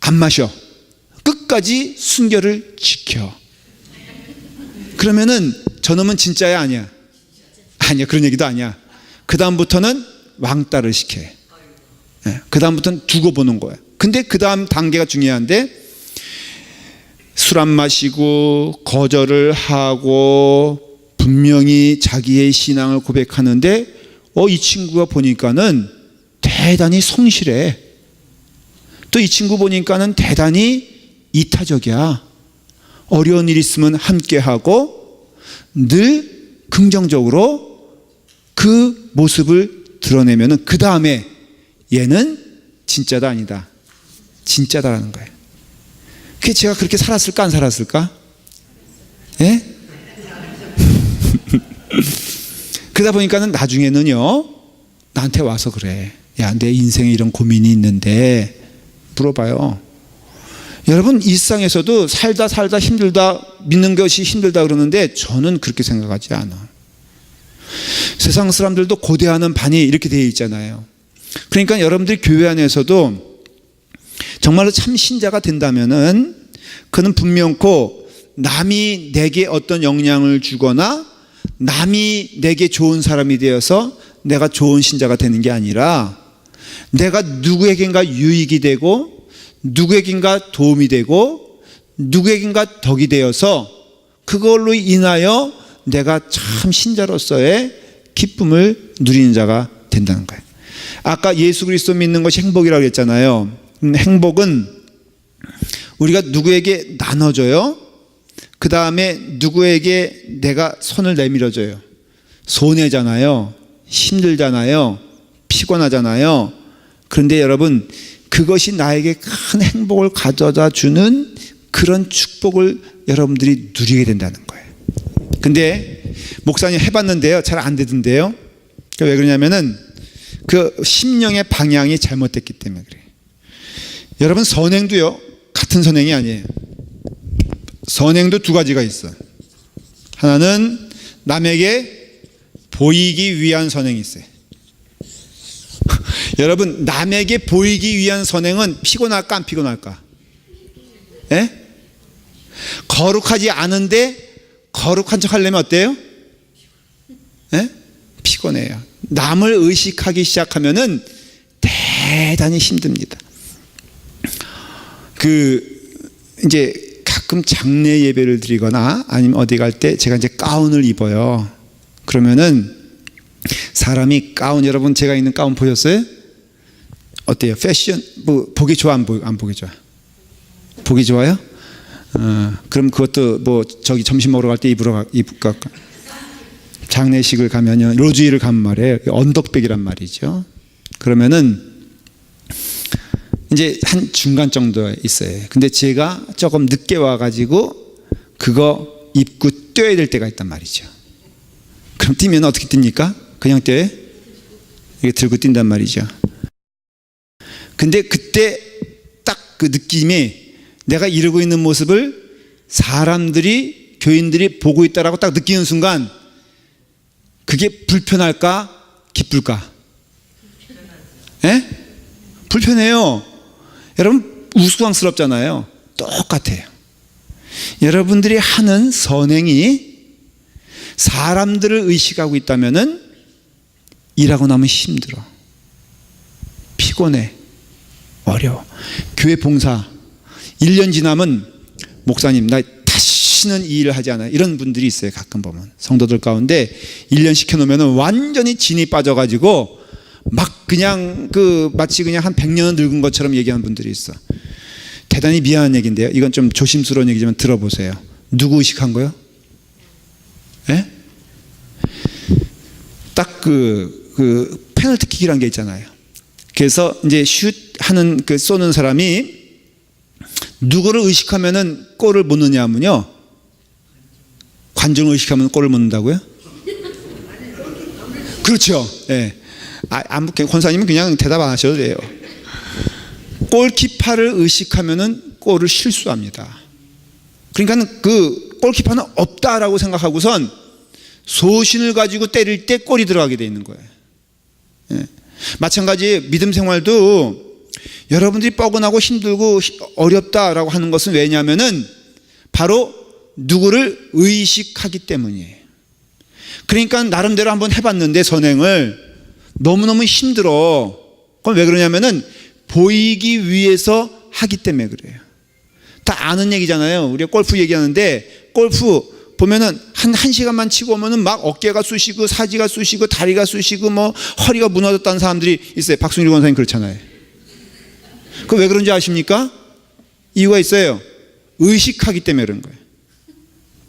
안 마셔. 끝까지 순결을 지켜. 그러면은 저놈은 진짜야 아니야? 아니야, 그런 얘기도 아니야. 그 다음부터는 왕따를 시켜. 그 다음부터는 두고 보는 거야. 근데 그 다음 단계가 중요한데, 술 안 마시고 거절을 하고 분명히 자기의 신앙을 고백하는데 이 친구가 보니까는 대단히 성실해. 또 이 친구 보니까는 대단히 이타적이야. 어려운 일 있으면 함께하고 늘 긍정적으로 그 모습을 드러내면은 그 다음에 얘는 진짜다 아니다, 진짜다라는 거예요. 그게 제가 그렇게 살았을까 안 살았을까? 예? 그러다 보니까는 나중에는요 나한테 와서 그래. 야, 내 인생에 이런 고민이 있는데 물어봐요. 여러분, 일상에서도 살다 힘들다, 믿는 것이 힘들다 그러는데 저는 그렇게 생각하지 않아. 세상 사람들도 고대하는 반이 이렇게 되어 있잖아요. 그러니까 여러분들이 교회 안에서도 정말로 참 신자가 된다면은 그는 분명코 남이 내게 어떤 영향을 주거나 남이 내게 좋은 사람이 되어서 내가 좋은 신자가 되는 게 아니라 내가 누구에겐가 유익이 되고 누구에겐가 도움이 되고 누구에겐가 덕이 되어서 그걸로 인하여 내가 참 신자로서의 기쁨을 누리는 자가 된다는 거예요. 아까 예수 그리스도 믿는 것이 행복이라고 했잖아요. 행복은 우리가 누구에게 나눠줘요. 그 다음에 누구에게 내가 손을 내밀어줘요. 손해잖아요. 힘들잖아요. 피곤하잖아요. 그런데 여러분, 그것이 나에게 큰 행복을 가져다 주는 그런 축복을 여러분들이 누리게 된다는 거예요. 근데 목사님 해봤는데요, 잘 안 되던데요. 왜 그러냐면은 그 심령의 방향이 잘못됐기 때문에 그래요. 여러분, 선행도요 같은 선행이 아니에요. 선행도 두 가지가 있어. 하나는 남에게 보이기 위한 선행이 있어요. 여러분, 남에게 보이기 위한 선행은 피곤할까 안 피곤할까? 예? 거룩하지 않은데 거룩한 척 하려면 어때요? 예? 피곤해요. 남을 의식하기 시작하면은 대단히 힘듭니다. 이제 가끔 장례 예배를 드리거나 아니면 어디 갈 때 제가 이제 가운을 입어요. 그러면은 사람이 가운, 여러분 제가 입는 가운 보셨어요? 어때요? 패션 뭐 보기 좋아 안 보기 좋아? 보기 좋아요? 그럼 그것도 뭐 저기 점심 먹으러 갈 때 입을까? 장례식을 가면요, 로주이를 가면 말이에요, 언덕백이란 말이죠. 그러면은 이제 한 중간 정도에 있어요. 근데 제가 조금 늦게 와가지고 그거 입고 뛰어야 될 때가 있단 말이죠. 그럼 뛰면 어떻게 뜁니까? 그냥 뛰어요? 이게 들고 뛴단 말이죠. 근데 그때 딱 그 느낌이 내가 이러고 있는 모습을 사람들이, 교인들이 보고 있다라고 딱 느끼는 순간 그게 불편할까? 기쁠까? 예? 불편해요. 여러분, 우스꽝스럽잖아요. 똑같아요. 여러분들이 하는 선행이 사람들을 의식하고 있다면은 일하고 나면 힘들어, 피곤해, 어려워. 교회 봉사 1년 지나면 목사님 나 다시는 이 일을 하지 않아요, 이런 분들이 있어요. 가끔 보면 성도들 가운데 1년 시켜놓으면 완전히 진이 빠져가지고 막 그냥 마치 그냥 한 100년은 늙은 것처럼 얘기하는 분들이 있어. 대단히 미안한 얘기인데요, 이건 좀 조심스러운 얘기지만 들어보세요. 누구 의식한 거요? 예? 딱 페널티킥이라는 게 있잖아요. 그래서 이제 슛 하는 쏘는 사람이 누구를 의식하면은 골을 못 넣냐면요, 관중을 의식하면 골을 못 넣는다고요? 그렇죠. 예. 권사님은 그냥 대답 안 하셔도 돼요. 골키퍼를 의식하면은 골을 실수합니다. 그러니까 그 골키퍼는 없다라고 생각하고선 소신을 가지고 때릴 때 골이 들어가게 돼 있는 거예요. 예. 마찬가지 믿음 생활도 여러분들이 뻐근하고 힘들고 어렵다라고 하는 것은 왜냐하면은 바로 누구를 의식하기 때문이에요. 그러니까 나름대로 한번 해봤는데 선행을 너무너무 힘들어. 그럼 왜 그러냐면은 보이기 위해서 하기 때문에 그래요. 다 아는 얘기잖아요. 우리가 골프 얘기하는데 골프 보면은 한 시간만 치고 오면은 막 어깨가 쑤시고 사지가 쑤시고 다리가 쑤시고 뭐 허리가 무너졌다는 사람들이 있어요. 박순일 권사님 그렇잖아요. 그 왜 그런지 아십니까? 이유가 있어요. 의식하기 때문에 그런 거예요.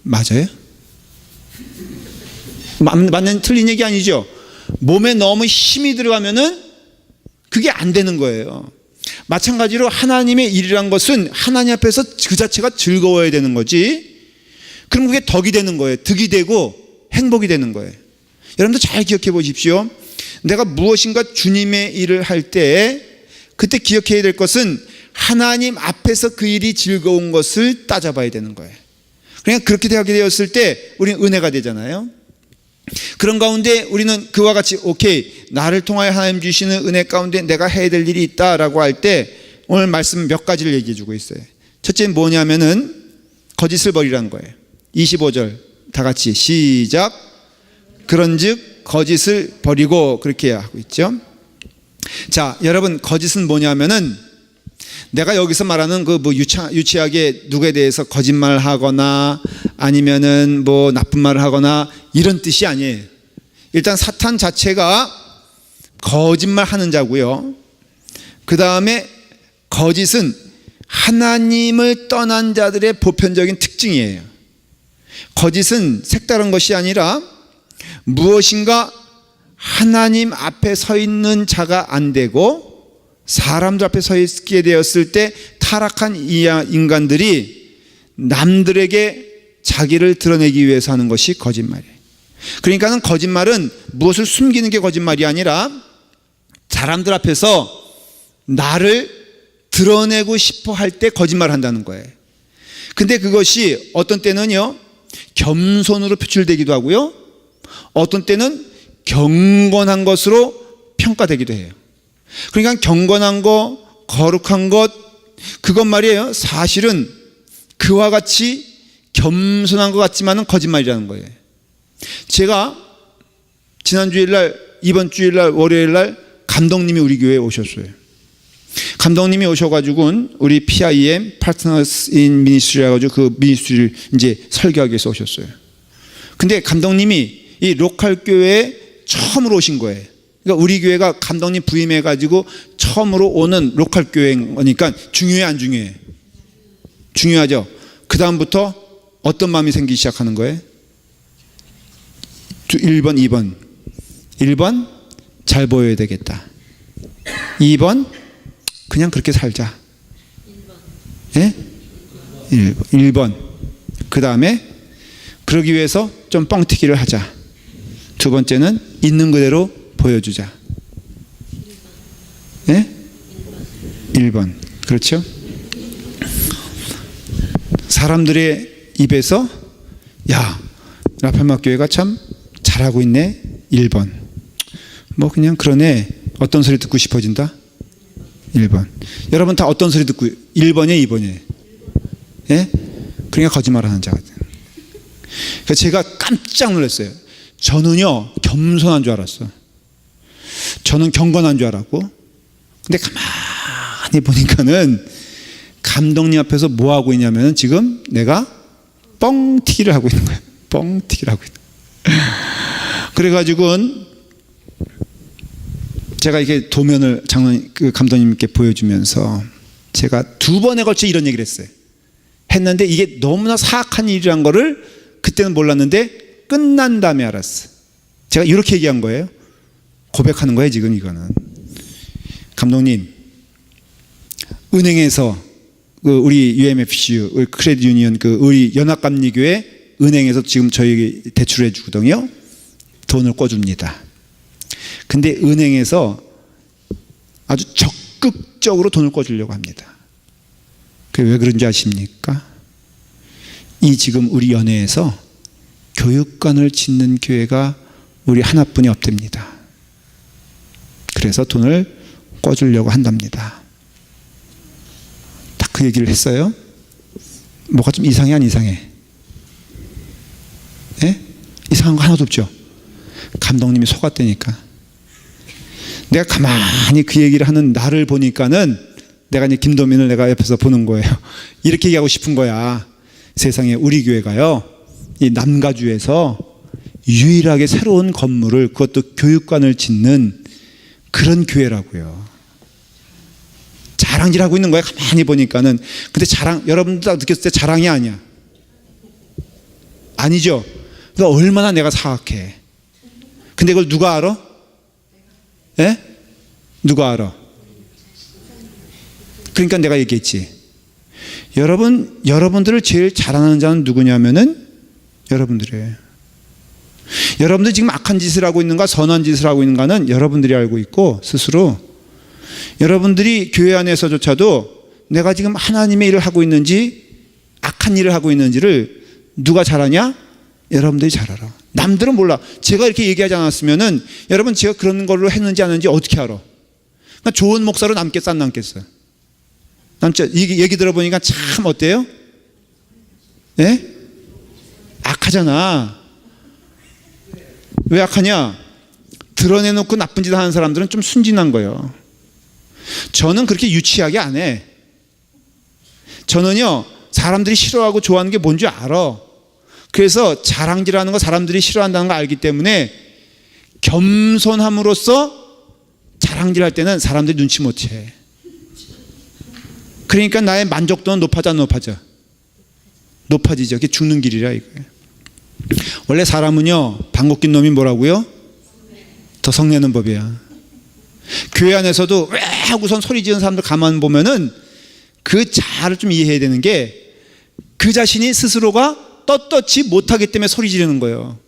맞아요? 맞는 틀린 얘기 아니죠? 몸에 너무 힘이 들어가면은 그게 안 되는 거예요. 마찬가지로 하나님의 일이란 것은 하나님 앞에서 그 자체가 즐거워야 되는 거지. 그럼 그게 덕이 되는 거예요. 득이 되고 행복이 되는 거예요. 여러분들 잘 기억해 보십시오. 내가 무엇인가 주님의 일을 할 때 그때 기억해야 될 것은 하나님 앞에서 그 일이 즐거운 것을 따져봐야 되는 거예요. 그러니까 그렇게 하게 되었을 때 우리는 은혜가 되잖아요. 그런 가운데 우리는 그와 같이 오케이, 나를 통하여 하나님 주시는 은혜 가운데 내가 해야 될 일이 있다라고 할 때 오늘 말씀 몇 가지를 얘기해 주고 있어요. 첫째는 뭐냐면은 거짓을 버리라는 거예요. 25절 다 같이 시작. 그런즉 거짓을 버리고, 그렇게 하고 있죠. 자, 여러분, 거짓은 뭐냐면은 내가 여기서 말하는 그 뭐 유치하게 누구에 대해서 거짓말을 하거나 아니면은 뭐 나쁜 말을 하거나 이런 뜻이 아니에요. 일단 사탄 자체가 거짓말 하는 자고요. 그 다음에 거짓은 하나님을 떠난 자들의 보편적인 특징이에요. 거짓은 색다른 것이 아니라 무엇인가 하나님 앞에 서 있는 자가 안 되고 사람들 앞에 서 있게 되었을 때 타락한 인간들이 남들에게 자기를 드러내기 위해서 하는 것이 거짓말이에요. 그러니까는 거짓말은 무엇을 숨기는 게 거짓말이 아니라 사람들 앞에서 나를 드러내고 싶어 할 때 거짓말을 한다는 거예요. 근데 그것이 어떤 때는요, 겸손으로 표출되기도 하고요, 어떤 때는 경건한 것으로 평가되기도 해요. 그러니까 경건한 것, 거룩한 것, 그것 말이에요. 사실은 그와 같이 겸손한 것 같지만은 거짓말이라는 거예요. 제가 지난 주일날, 이번 주일날, 월요일날 감독님이 우리 교회에 오셨어요. 감독님이 오셔가지고 우리 PIM Partners in Ministry라고 해가지고 그 미니스트리를 이제 설교하기 위해서 오셨어요. 근데 감독님이 이 로컬 교회에 처음으로 오신 거예요. 그러니까 우리 교회가 감독님 부임해가지고 처음으로 오는 로컬 교회인 거니까 중요해, 안 중요해? 중요하죠. 그 다음부터 어떤 마음이 생기기 시작하는 거예요? 1번, 2번. 1번, 잘 보여야 되겠다. 2번, 그냥 그렇게 살자. 1번. 예? 1번. 그 다음에 그러기 위해서 좀 뻥튀기를 하자. 두 번째는 있는 그대로 보여주자. 예? 1번. 그렇죠? 사람들의 입에서 야, 라팔막 교회가 참 잘하고 있네. 1번. 뭐 그냥 그러네. 어떤 소리 듣고 싶어진다? 1번. 여러분 다 어떤 소리 듣고 1번이에요, 2번이에요? 예? 그러니까 거짓말하는 자거든요. 그러니까 제가 깜짝 놀랐어요. 저는요, 겸손한 줄 알았어. 저는 경건한 줄 알았고, 근데 가만히 보니까는 감독님 앞에서 뭐 하고 있냐면 지금 내가 뻥튀기를 하고 있는 거예요. 뻥튀기를 하고 있는 거예요. 그래가지고 제가 이렇게 도면을 그 감독님께 보여주면서 제가 2번에 걸쳐 이런 얘기를 했는데 이게 너무나 사악한 일이란 거를 그때는 몰랐는데 끝난 다음에 알았어. 제가 이렇게 얘기한 거예요. 고백하는 거예요, 지금 이거는. 감독님, 은행에서 우리 UMFCU, 우리 크레딧 유니언, 우리 연합감리교회 은행에서 지금 저희 대출해 주거든요. 돈을 꿔줍니다. 근데 은행에서 아주 적극적으로 돈을 꿔주려고 합니다. 그게 왜 그런지 아십니까? 이 지금 우리 연회에서 교육관을 짓는 교회가 우리 하나뿐이 없답니다. 그래서 돈을 꿔주려고 한답니다. 딱 그 얘기를 했어요. 뭐가 좀 이상해, 안 이상해? 예? 이상한 거 하나도 없죠? 감독님이 속았다니까. 내가 가만히 그 얘기를 하는 나를 보니까는 내가 이제 김도민을 내가 옆에서 보는 거예요. 이렇게 얘기하고 싶은 거야. 세상에 우리 교회가요, 이 남가주에서 유일하게 새로운 건물을, 그것도 교육관을 짓는 그런 교회라고요. 자랑질하고 있는 거야, 가만히 보니까는. 근데 여러분들 다 느꼈을 때 자랑이 아니야. 아니죠? 그러니까 얼마나 내가 사악해. 근데 그걸 누가 알아? 예? 누가 알아? 그러니까 내가 얘기했지. 여러분들을 제일 잘하는 자는 누구냐면은 여러분들이에요. 여러분들이 지금 악한 짓을 하고 있는가 선한 짓을 하고 있는가는 여러분들이 알고 있고, 스스로 여러분들이 교회 안에서조차도 내가 지금 하나님의 일을 하고 있는지 악한 일을 하고 있는지를 누가 잘 아냐? 여러분들이 잘 알아. 남들은 몰라. 제가 이렇게 얘기하지 않았으면은 여러분, 제가 그런 걸로 했는지 안 했는지 어떻게 알아? 그러니까 좋은 목사로 남겠어, 안 남겠어? 난 진짜 이 얘기 들어보니까 참 어때요? 예? 악하잖아. 왜 악하냐? 드러내놓고 나쁜 짓 하는 사람들은 좀 순진한 거예요. 저는 그렇게 유치하게 안 해. 저는요, 사람들이 싫어하고 좋아하는 게 뭔지 알아. 그래서 자랑질하는 거 사람들이 싫어한다는 거 알기 때문에 겸손함으로써 자랑질할 때는 사람들이 눈치 못 채. 그러니까 나의 만족도는 높아져 안 높아져? 높아지죠. 그게 죽는 길이라 이거예요. 원래 사람은요, 방귀 낀 놈이 뭐라고요? 더 성내는 법이야. 교회 안에서도 왜 하고선 소리 지르는 사람들 가만 보면은 그 자아를 좀 이해해야 되는 게 그 자신이 스스로가 떳떳이 못하기 때문에 소리 지르는 거예요.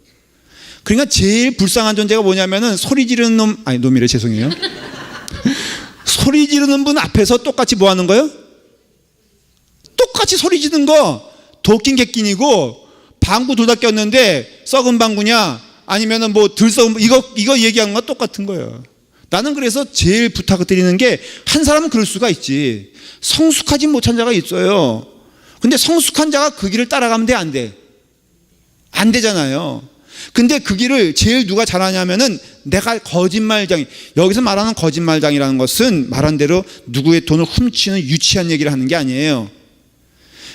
그러니까 제일 불쌍한 존재가 뭐냐면은 소리 지르는 놈, 아니 놈이래 죄송해요. 소리 지르는 분 앞에서 똑같이 뭐 하는 거예요? 똑같이 소리 지르는 거 도끼 객끼이고 방구 둘 다 꼈는데 썩은 방구냐 아니면은 뭐 덜 썩은 이거 얘기하는 거 똑같은 거예요. 나는 그래서 제일 부탁드리는 게 한 사람은 그럴 수가 있지. 성숙하지 못한 자가 있어요. 근데 성숙한 자가 그 길을 따라가면 돼, 안 돼? 안 되잖아요. 근데 그 길을 제일 누가 잘하냐면은 내가 거짓말장이, 여기서 말하는 거짓말장이라는 것은 말한 대로 누구의 돈을 훔치는 유치한 얘기를 하는 게 아니에요.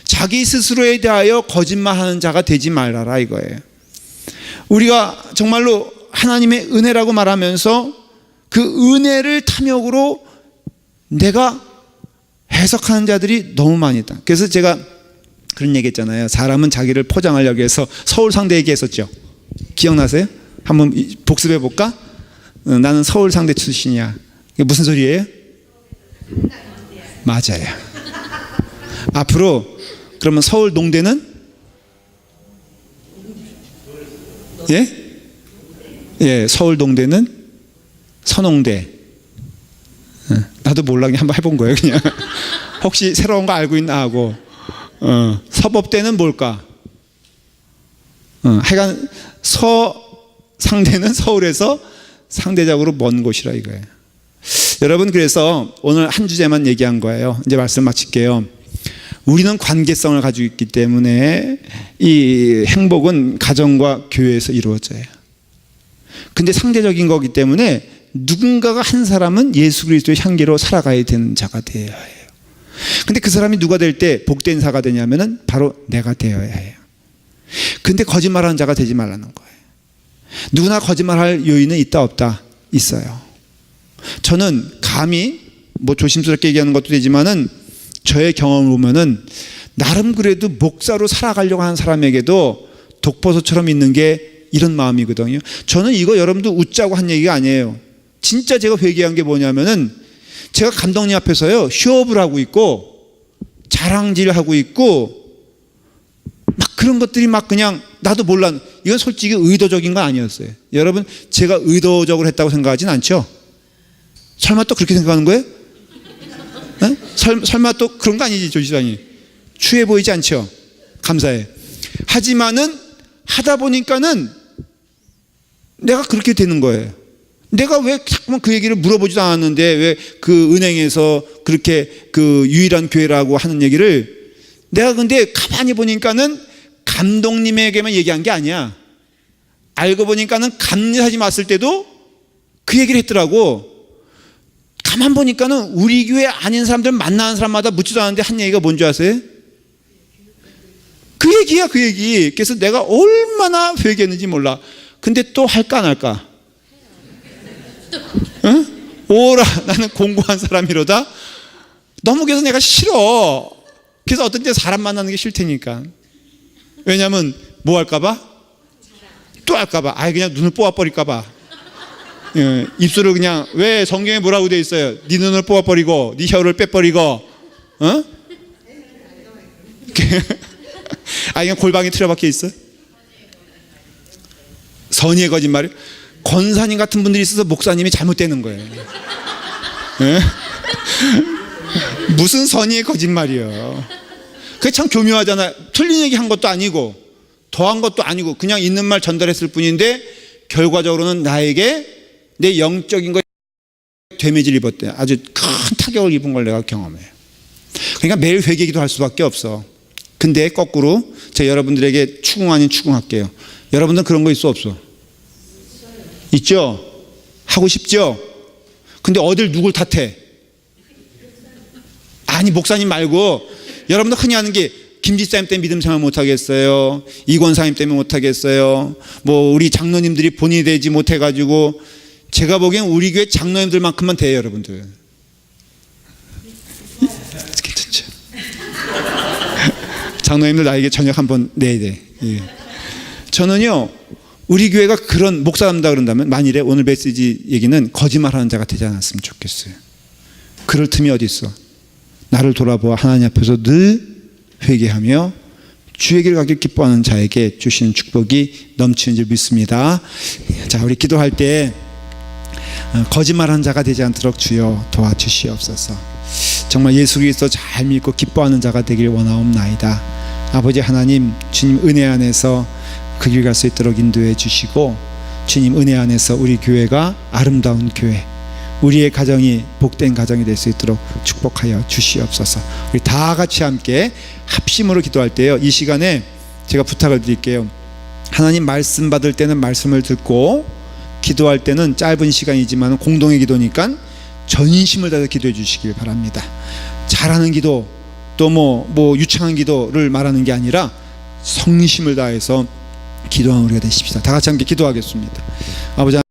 자기 스스로에 대하여 거짓말하는 자가 되지 말아라 이거예요. 우리가 정말로 하나님의 은혜라고 말하면서 그 은혜를 탐욕으로 내가 해석하는 자들이 너무 많이 있다. 그래서 제가 그런 얘기 했잖아요. 사람은 자기를 포장하려고 해서 서울상대 얘기했었죠. 기억나세요? 한번 복습해 볼까? 나는 서울상대 출신이야. 이게 무슨 소리예요? 맞아요. 앞으로 그러면 서울농대는? 예? 예, 서울농대는 선홍대. 나도 몰라 그냥 한번 해본 거예요 그냥. 혹시 새로운 거 알고 있나 하고. 서법대는 뭘까? 하여간 서상대는 서울에서 상대적으로 먼 곳이라 이거예요. 여러분, 그래서 오늘 한 주제만 얘기한 거예요. 이제 말씀 마칠게요. 우리는 관계성을 가지고 있기 때문에 이 행복은 가정과 교회에서 이루어져요. 근데 상대적인 거기 때문에 누군가가 한 사람은 예수 그리스도의 향기로 살아가야 되는 자가 되어야 해요. 근데 그 사람이 누가 될 때 복된 자가 되냐면은 바로 내가 되어야 해요. 근데 거짓말하는 자가 되지 말라는 거예요. 누구나 거짓말할 요인은 있다 없다? 있어요. 저는 감히 뭐 조심스럽게 얘기하는 것도 되지만은 저의 경험을 보면은 나름 그래도 목사로 살아가려고 하는 사람에게도 독버섯처럼 있는 게 이런 마음이거든요. 저는 이거 여러분도 웃자고 한 얘기가 아니에요. 진짜 제가 회개한 게 뭐냐면은 제가 감독님 앞에서요 휴업을 하고 있고 자랑질 하고 있고 막 그런 것들이 막 그냥 나도 몰라. 이건 솔직히 의도적인 건 아니었어요. 여러분, 제가 의도적으로 했다고 생각하진 않죠? 설마 또 그렇게 생각하는 거예요? 네? 설마 또 그런 거 아니지 조지사님? 추해 보이지 않죠? 감사해. 하지만은 하다 보니까는 내가 그렇게 되는 거예요. 내가 왜 자꾸만 그 얘기를 물어보지도 않았는데 왜 그 은행에서 그렇게 그 유일한 교회라고 하는 얘기를 내가 근데 가만히 보니까는 감독님에게만 얘기한 게 아니야. 알고 보니까는 감리사님 왔을 때도 그 얘기를 했더라고. 가만 보니까는 우리 교회 아닌 사람들 만나는 사람마다 묻지도 않았는데 한 얘기가 뭔지 아세요? 그 얘기야, 그 얘기. 그래서 내가 얼마나 회개했는지 몰라. 근데 또 할까 안 할까? 응? 오라, 나는 공고한 사람이로다. 너무 그래서 내가 싫어. 그래서 어떤 때 사람 만나는 게 싫다니까. 왜냐면 뭐 할까봐? 또 할까봐. 아예 그냥 눈을 뽑아버릴까봐. 예, 입술을 그냥, 왜 성경에 뭐라고 돼 있어요? 네 눈을 뽑아버리고 네 혀를 빼버리고 어? 아, 그냥 골방에 틀어박혀 있어? 선의의 거짓말이요? 권사님 같은 분들이 있어서 목사님이 잘못되는 거예요. 예? 무슨 선의의 거짓말이요? 그게 참 교묘하잖아요. 틀린 얘기 한 것도 아니고 더한 것도 아니고 그냥 있는 말 전달했을 뿐인데 결과적으로는 나에게 내 영적인 거에 데미지를 입었대. 아주 큰 타격을 입은 걸 내가 경험해요. 그러니까 매일 회개기도 할 수밖에 없어. 근데 거꾸로 제가 여러분들에게 추궁 아닌 추궁할게요. 여러분들은 그런 거 있어 없어? 있죠? 하고 싶죠? 근데 어딜 누굴 탓해? 아니 목사님 말고 여러분들 흔히 하는 게 김지사님 때문에 믿음 생활 못하겠어요. 이권사님 때문에 못하겠어요. 뭐 우리 장로님들이 본인이 되지 못해가지고. 제가 보기엔 우리 교회 장로님들만큼만 돼요 여러분들. 괜찮죠? 장로님들 나에게 저녁 한번 내야 돼. 예. 저는요 우리 교회가 그런 목사한다 그런다면 만일에 오늘 메시지 얘기는 거짓말하는 자가 되지 않았으면 좋겠어요. 그럴 틈이 어디 있어. 나를 돌아보아 하나님 앞에서 늘 회개하며 주의 길 가길 기뻐하는 자에게 주시는 축복이 넘치는 줄 믿습니다. 자, 우리 기도할 때 거짓말하는 자가 되지 않도록 주여 도와주시옵소서. 정말 예수 그리스도 잘 믿고 기뻐하는 자가 되길 원하옵나이다. 아버지 하나님, 주님 은혜 안에서 그 길 갈 수 있도록 인도해 주시고, 주님 은혜 안에서 우리 교회가 아름다운 교회, 우리의 가정이 복된 가정이 될 수 있도록 축복하여 주시옵소서. 우리 다 같이 함께 합심으로 기도할 때요, 이 시간에 제가 부탁을 드릴게요. 하나님 말씀 받을 때는 말씀을 듣고, 기도할 때는 짧은 시간이지만 공동의 기도니까 전심을 다해서 기도해 주시길 바랍니다. 잘하는 기도 또 뭐 유창한 기도를 말하는 게 아니라 성심을 다해서 기도하는 우리가 되십시다. 다 같이 함께 기도하겠습니다. 아버지